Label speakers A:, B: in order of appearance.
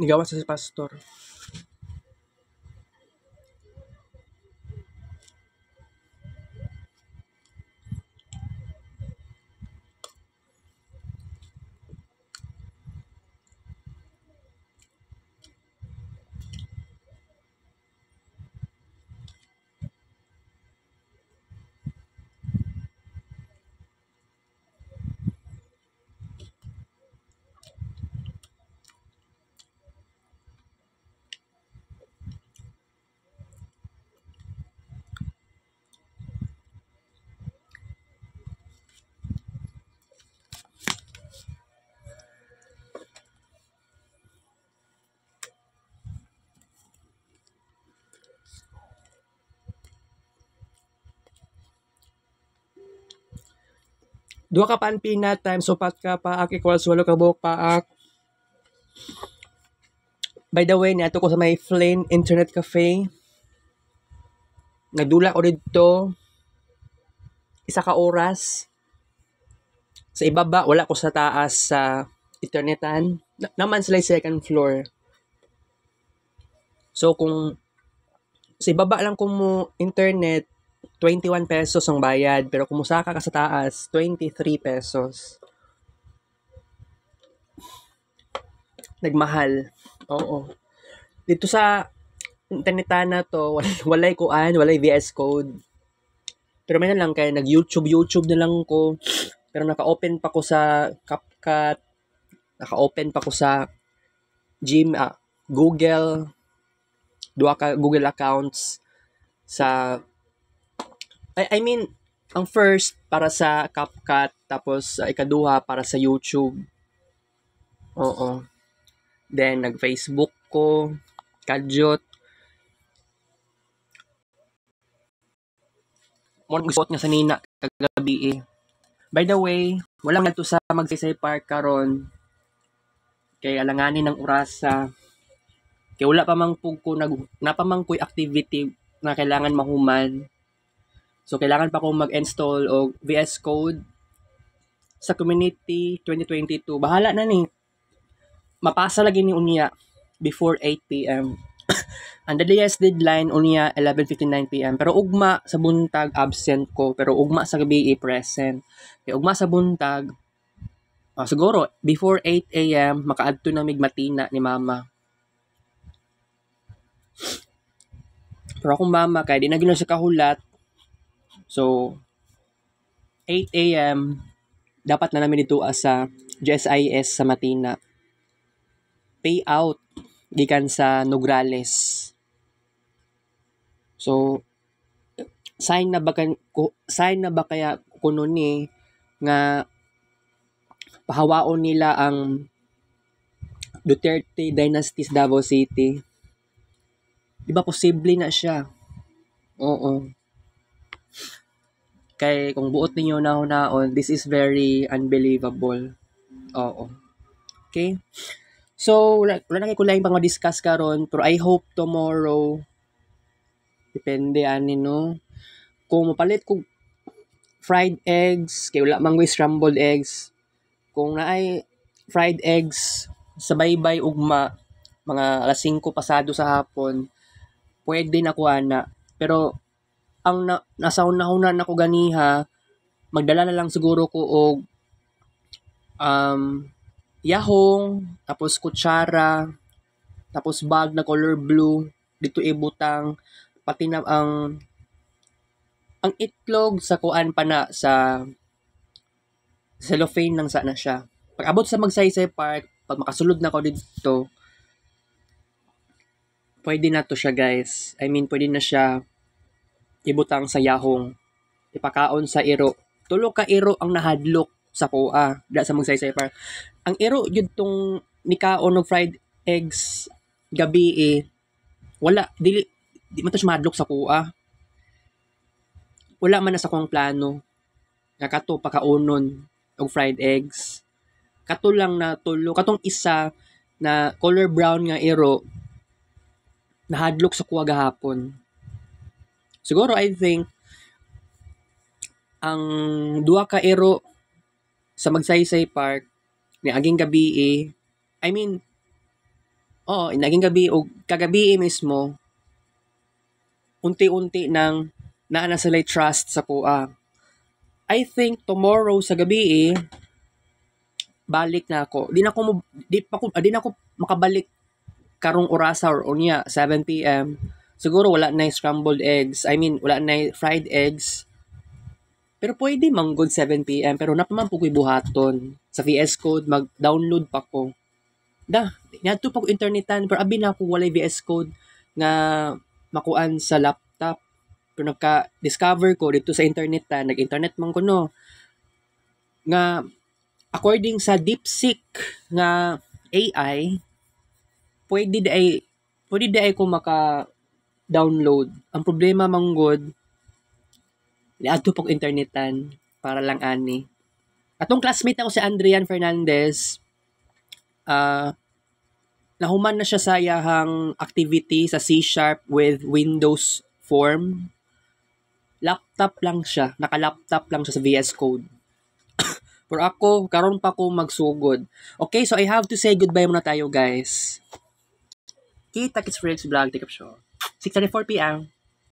A: Nigawa sa pastor. Dua ka paan peanut times upat ka paak equals 8 ka buok paak. By the way, niato ko sa may Flame Internet Cafe. Nagdula ko dito 1 ka oras. Sa ibaba, wala ko sa taas sa internetan. Naman sila second floor. So, kung sa ibaba lang kung mo internet, 21 pesos ang bayad. Pero kung musaka ka sa taas, 23 pesos. Nagmahal. Oo. Dito sa internetana to, walay kuan, walay VS Code. Pero may na lang kaya nag-YouTube na lang ko. Pero naka-open pa ko sa CapCut. Naka-open pa ko sa Google. Dua ka Google accounts sa I mean, ang first para sa CapCut, tapos ikaduha para sa YouTube. Oo. Then, nag-Facebook ko, kadyot. Mo gusto nga sa nina kagabi eh. By the way, walang nagto sa Magsaysay Park karon. Kay alanganin ng orasa. Kay wala pa man pug ko napamangkoy activity na kailangan mahuman. So, kailangan pa akong mag-install o VS Code sa Community 2022. Bahala na ni. Mapasa lagi ni unya before 8 p.m. Ang earliest deadline unya 11:59 p.m. Pero ugma sa buntag absent ko. Pero ugma sa gabi present. Kaya ugma sa buntag, siguro before 8 a.m. makaadto na migmatina ni mama. Pero akong mama kay di na gina siya kahulat. So, 8 a.m. dapat na namin dito sa GSIS sa Matina. Payout gikan sa Nograles. So, sign na ba kaya kuno ni nga pahawaon nila ang Duterte Dynasty sa Davao City? Di ba posible na siya? Oo. Kay kung buot ninyo naon, this is very unbelievable. Oo. Okay? So, wala na ko lang pang ma-discuss karon, pero I hope tomorrow, depende ani no, kung mapalit ko fried eggs, kay wala mang scrambled eggs, kung naay fried eggs sa baybay ugma, mga alas 5 pasado sa hapon, pwede na ko ana. Pero, ang nasauna-una na ko ganiha, magdala na lang siguro ko og yahong, tapos kutsara, tapos bag na color blue, dito ibutang, pati na ang itlog sa kuan pa na sa cellophane lang sana siya. Pag abot sa Magsaysay Park, pag makasulod na ko dito, pwede na to siya guys. I mean, pwede na siya ibutang sa yahong, ipakaon sa iro. Tulo ka iro ang nahadlok sa kuha, da sa Magsaysay Park. Ang iro yun tong nikaon ng fried eggs gabi wala, di man to siya mahadlok sa kuha. Wala man na sa kong plano. Kato pakaunon og fried eggs. Kato lang na tulo, katong isa na color brown nga iro nahadlok sa kuha gahapon. Siguro I think ang duha ka ero sa Magsaysay Park ni aging gabi I mean Oo, naging gabi o kagabi mismo, unti-unti nang naa na sila'y trust sa kuha. I think tomorrow sa gabi balik na ako. Di na ako makabalik karong orasa or unya 7 PM. Siguro wala na scrambled eggs. I mean, wala na fried eggs. Pero pwede manggod 7 PM pero napaman po ko'y buhaton. Sa VS Code mag-download pa ko. Ngadto pa ko internetan pero abi na ako walay VS Code nga makuan sa laptop. Pero nagka-discover ko dito sa internet nag-internet man ko no nga according sa DeepSeek nga AI pwede di ay ko maka-download. Ang problema manggod niadto pa ko internetan para lang ani. Atong classmate ako si Andrian Fernandez, nahuman na siya sa iyahang activity sa C# with Windows form. Laptop lang siya, naka-laptop lang siya sa VS Code. Pero ako, karon pa ko magsugod. Okay, so I have to say goodbye muna tayo, guys. Kita kits Felix Vlog, take up show. 6:34 PM.